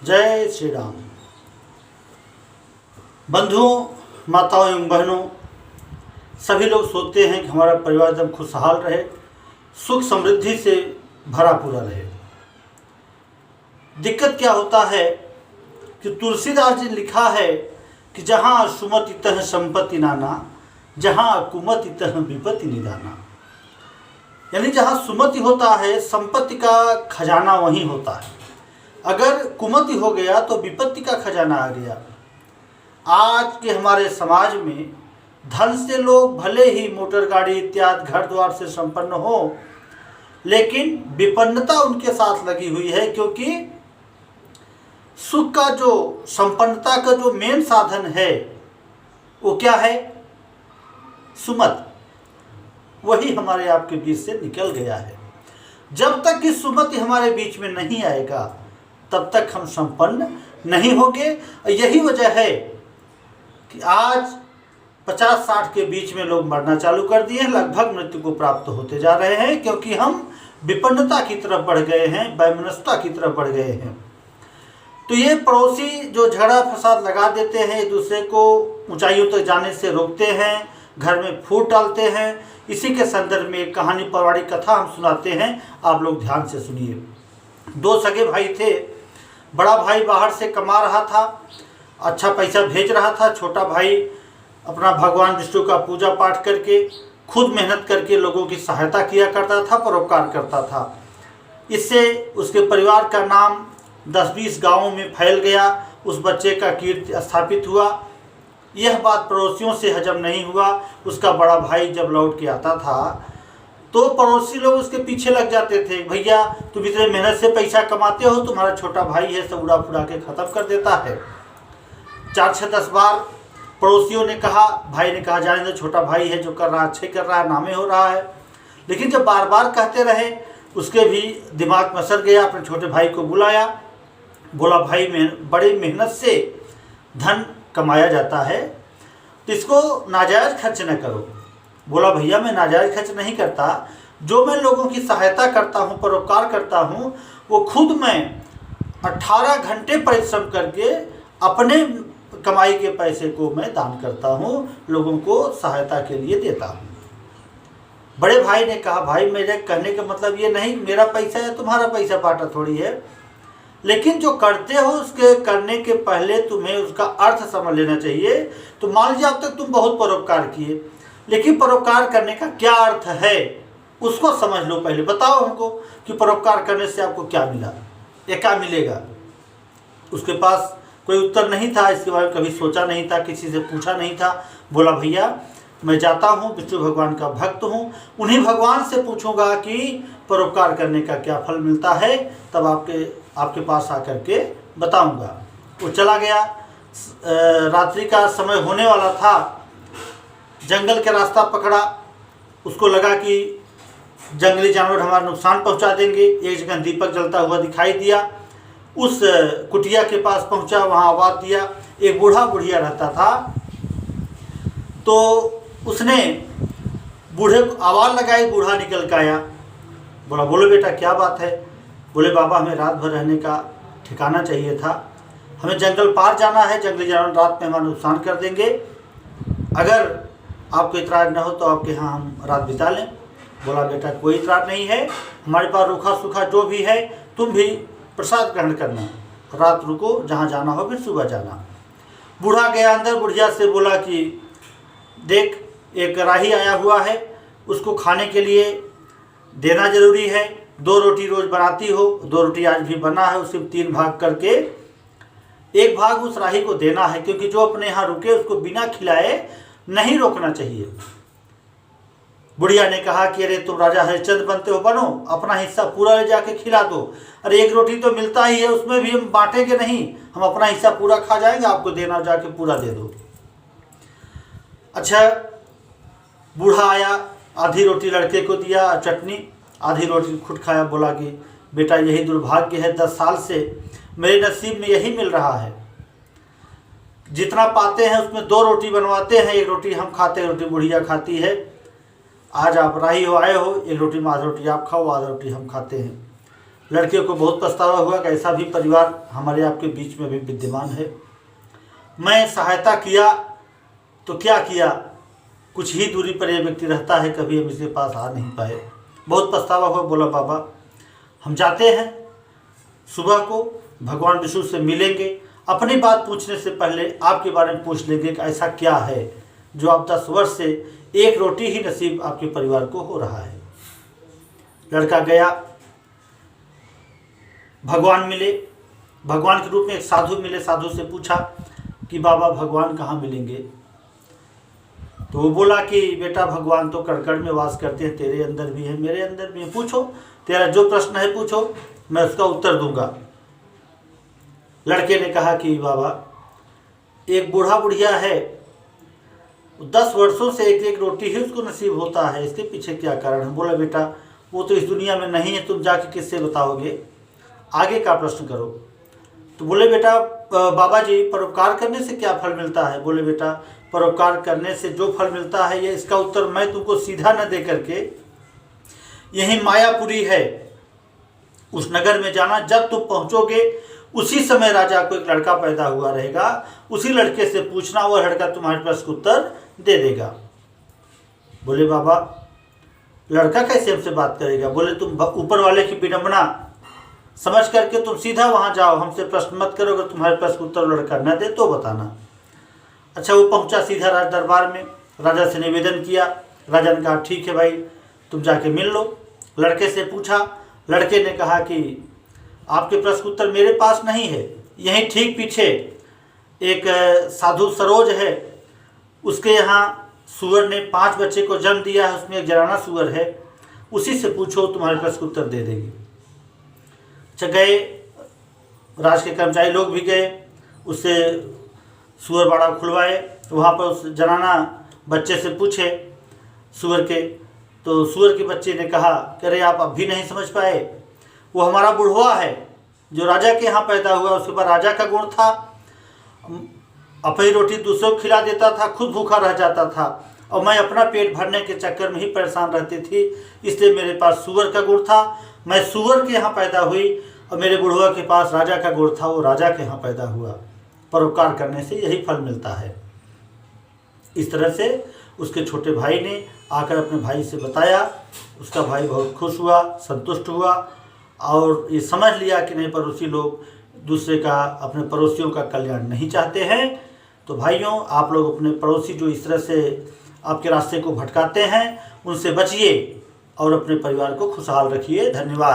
जय श्री राम। बंधुओं, माताओं एवं बहनों, सभी लोग सोचते हैं कि हमारा परिवार जब खुशहाल रहे, सुख समृद्धि से भरा पूरा रहे। दिक्कत क्या होता है कि तुलसीदास जी लिखा है कि जहाँ सुमति तह संपत्ति नाना, जहाँ कुमति तह विपत्ति निदाना। यानी जहाँ सुमति होता है, संपत्ति का खजाना वहीं होता है। अगर कुमति हो गया तो विपत्ति का खजाना आ गया। आज के हमारे समाज में धन से लोग भले ही मोटर गाड़ी इत्यादि घर द्वार से संपन्न हो, लेकिन विपन्नता उनके साथ लगी हुई है, क्योंकि सुख का जो संपन्नता का जो मेन साधन है वो क्या है? सुमत। वही हमारे आपके बीच से निकल गया है। जब तक कि सुमति हमारे बीच में नहीं आएगा तब तक हम संपन्न नहीं होंगे। यही वजह है कि आज 50-60 के बीच में लोग मरना चालू कर दिए हैं, लगभग मृत्यु को प्राप्त होते जा रहे हैं, क्योंकि हम विपन्नता की तरफ बढ़ गए हैं, वैमनस्यता की तरफ बढ़ गए हैं। तो ये पड़ोसी जो झगड़ा फसाद लगा देते हैं, एक दूसरे को ऊंचाइयों तक जाने से रोकते हैं, घर में फूट डालते हैं, इसी के संदर्भ में एक कहानी पौराणिक कथा हम सुनाते हैं। आप लोग ध्यान से सुनिए। दो सगे भाई थे। बड़ा भाई बाहर से कमा रहा था, अच्छा पैसा भेज रहा था। छोटा भाई अपना भगवान विष्णु का पूजा पाठ करके, खुद मेहनत करके लोगों की सहायता किया करता था, परोपकार करता था। इससे उसके परिवार का नाम 10-20 गाँवों में फैल गया। उस बच्चे का कीर्ति स्थापित हुआ। यह बात पड़ोसियों से हजम नहीं हुआ। उसका बड़ा भाई जब लौट के आता था तो पड़ोसी लोग उसके पीछे लग जाते थे, भैया तुम इतने मेहनत से पैसा कमाते हो, तुम्हारा छोटा भाई है सब उड़ा फुड़ा के ख़त्म कर देता है। 4-6-10 बार पड़ोसियों ने कहा, भाई ने कहा जाने दो, छोटा भाई है, जो कर रहा अच्छे कर रहा है, नामे हो रहा है। लेकिन जब बार बार कहते रहे, उसके भी दिमाग में असर गया। अपने छोटे भाई को बुलाया, बोला भाई में बड़ी मेहनत से धन कमाया जाता है, तो इसको नाजायज़ खर्च न करो। बोला भैया मैं नाजायज़ खर्च नहीं करता, जो मैं लोगों की सहायता करता हूँ, परोपकार करता हूँ, वो खुद मैं 18 घंटे परिश्रम करके अपने कमाई के पैसे को मैं दान करता हूँ, लोगों को सहायता के लिए देता हूँ। बड़े भाई ने कहा भाई मेरे कहने का मतलब ये नहीं मेरा पैसा है तुम्हारा पैसा बांटा थोड़ी है, लेकिन जो करते हो उसके करने के पहले तुम्हें उसका अर्थ समझ लेना चाहिए। तो मान लीजिए अब तक तुम बहुत परोपकार किए, लेकिन परोपकार करने का क्या अर्थ है उसको समझ लो। पहले बताओ हमको कि परोपकार करने से आपको क्या मिला या क्या मिलेगा। उसके पास कोई उत्तर नहीं था, इसके बारे में कभी सोचा नहीं था, किसी से पूछा नहीं था। बोला भैया मैं जाता हूँ, विष्णु भगवान का भक्त हूँ, उन्हीं भगवान से पूछूंगा कि परोपकार करने का क्या फल मिलता है, तब आपके पास आकर के बताऊंगा। वो चला गया। रात्रि का समय होने वाला था। जंगल के रास्ता पकड़ा। उसको लगा कि जंगली जानवर हमारा नुकसान पहुंचा देंगे। एक जगह दीपक जलता हुआ दिखाई दिया। उस कुटिया के पास पहुंचा, वहां आवाज़ दिया। एक बूढ़ा बुढ़िया रहता था, तो उसने बूढ़े को आवाज़ लगाई। बूढ़ा निकल के आया। बोला बोलो बेटा क्या बात है? बोले बाबा हमें रात भर रहने का ठिकाना चाहिए था, हमें जंगल पार जाना है, जंगली जानवर रात में हमारा नुकसान कर देंगे, अगर आपको इतराज़ न हो तो आपके यहाँ हम रात बिता लें। बोला बेटा कोई इतराज़ नहीं है, हमारे पास रूखा सूखा जो भी है, तुम भी प्रसाद ग्रहण करना, रात रुको, जहाँ जाना हो फिर सुबह जाना। बूढ़ा गया अंदर। बुढ़िया से बोला कि देख एक राही आया हुआ है, उसको खाने के लिए देना जरूरी है। 2 रोटी रोज़ बनाती हो, 2 रोटी आज भी बना है, उसे 3 भाग करके 1 भाग उस राही को देना है, क्योंकि जो अपने यहाँ रुके उसको बिना खिलाए नहीं रोकना चाहिए। बुढ़िया ने कहा कि अरे तुम राजा हरिश्चंद्र बनते हो, बनो, अपना हिस्सा पूरा ले जाके खिला दो। अरे 1 रोटी तो मिलता ही है, उसमें भी हम बांटेंगे नहीं, हम अपना हिस्सा पूरा खा जाएंगे, आपको देना जाके पूरा दे दो। अच्छा, बूढ़ा आया, आधी रोटी लड़के को दिया, चटनी, आधी रोटी खुद खाया। बोला कि बेटा यही दुर्भाग्य है, 10 साल से मेरे नसीब में यही मिल रहा है, जितना पाते हैं उसमें 2 रोटी बनवाते हैं, 1 रोटी हम खाते हैं, रोटी बुढ़िया खाती है। आज आप राही हो आए हो, 1 रोटी में आधी रोटी आप खाओ, आधी रोटी हम खाते हैं। लड़के को बहुत पछतावा हुआ कि ऐसा भी परिवार हमारे आपके बीच में भी विद्यमान है। मैं सहायता किया तो क्या किया, कुछ ही दूरी पर यह व्यक्ति रहता है, कभी हम इसके पास आ नहीं पाए। बहुत पछतावा हुआ। बोला बाबा हम जाते हैं, सुबह को भगवान विष्णु से मिलेंगे, अपनी बात पूछने से पहले आपके बारे में पूछ लेंगे कि ऐसा क्या है जो आप 10 वर्ष से एक रोटी ही नसीब आपके परिवार को हो रहा है। लड़का गया, भगवान मिले, भगवान के रूप में एक साधु मिले। साधु से पूछा कि बाबा भगवान कहाँ मिलेंगे? तो वो बोला कि बेटा भगवान तो कड़कड़ में वास करते हैं, तेरे अंदर भी है, मेरे अंदर भी है, पूछो, तेरा जो प्रश्न है पूछो, मैं उसका उत्तर दूंगा। लड़के ने कहा कि बाबा एक बूढ़ा बुढ़िया है, 10 वर्षों से एक एक रोटी ही उसको नसीब होता है, इसके पीछे क्या कारण है? बोला बेटा वो तो इस दुनिया में नहीं है, तुम जाके किससे बताओगे, आगे का प्रश्न करो। तो बोले बेटा बाबा जी परोपकार करने से क्या फल मिलता है? बोले बेटा परोपकार करने से जो फल मिलता है ये इसका उत्तर मैं तुमको सीधा न दे करके, यही मायापुरी है, उस नगर में जाना, जब तुम पहुंचोगे उसी समय राजा को एक लड़का पैदा हुआ रहेगा, उसी लड़के से पूछना, वो लड़का तुम्हारे प्रश्न का उत्तर दे देगा। बोले बाबा लड़का कैसे हमसे बात करेगा? बोले तुम ऊपर वाले की विडंबना समझ करके तुम सीधा वहां जाओ, हमसे प्रश्न मत करो, अगर तुम्हारे प्रश्न का उत्तर लड़का न दे तो बताना। अच्छा वो पहुंचा सीधा राज दरबार में, राजा से निवेदन किया। राजा ने कहा ठीक है भाई तुम जाके मिल लो। लड़के से पूछा, लड़के ने कहा कि आपके प्रश्न उत्तर मेरे पास नहीं है, यहीं ठीक पीछे एक साधु सरोज है, उसके यहाँ सूअर ने 5 बच्चे को जन्म दिया है, उसमें एक जराना सूअर है, उसी से पूछो तुम्हारे प्रश्न उत्तर दे देगी। अच्छा गए, राज के कर्मचारी लोग भी गए, उससे सूअर बाड़ा खुलवाए, वहाँ पर उस जनाना बच्चे से पूछे सूअर के, तो सूअर के बच्चे ने कहा कि अरे आप अब भी नहीं समझ पाए, वो हमारा बुढ़वा है जो राजा के यहाँ पैदा हुआ, उसके बाद राजा का गुण था, अपनी रोटी दूसरों को खिला देता था, खुद भूखा रह जाता था, और मैं अपना पेट भरने के चक्कर में ही परेशान रहती थी, इसलिए मेरे पास सूअर का गुण था, मैं सूअर के यहाँ पैदा हुई, और मेरे बुढ़वा के पास राजा का गुण था, वो राजा के यहाँ पैदा हुआ। परोपकार करने से यही फल मिलता है। इस तरह से उसके छोटे भाई ने आकर अपने भाई से बताया, उसका भाई बहुत खुश हुआ, संतुष्ट हुआ, और ये समझ लिया कि नहीं पड़ोसी लोग दूसरे का, अपने पड़ोसियों का कल्याण नहीं चाहते हैं। तो भाइयों आप लोग अपने पड़ोसी जो इस तरह से आपके रास्ते को भटकाते हैं उनसे बचिए और अपने परिवार को खुशहाल रखिए। धन्यवाद।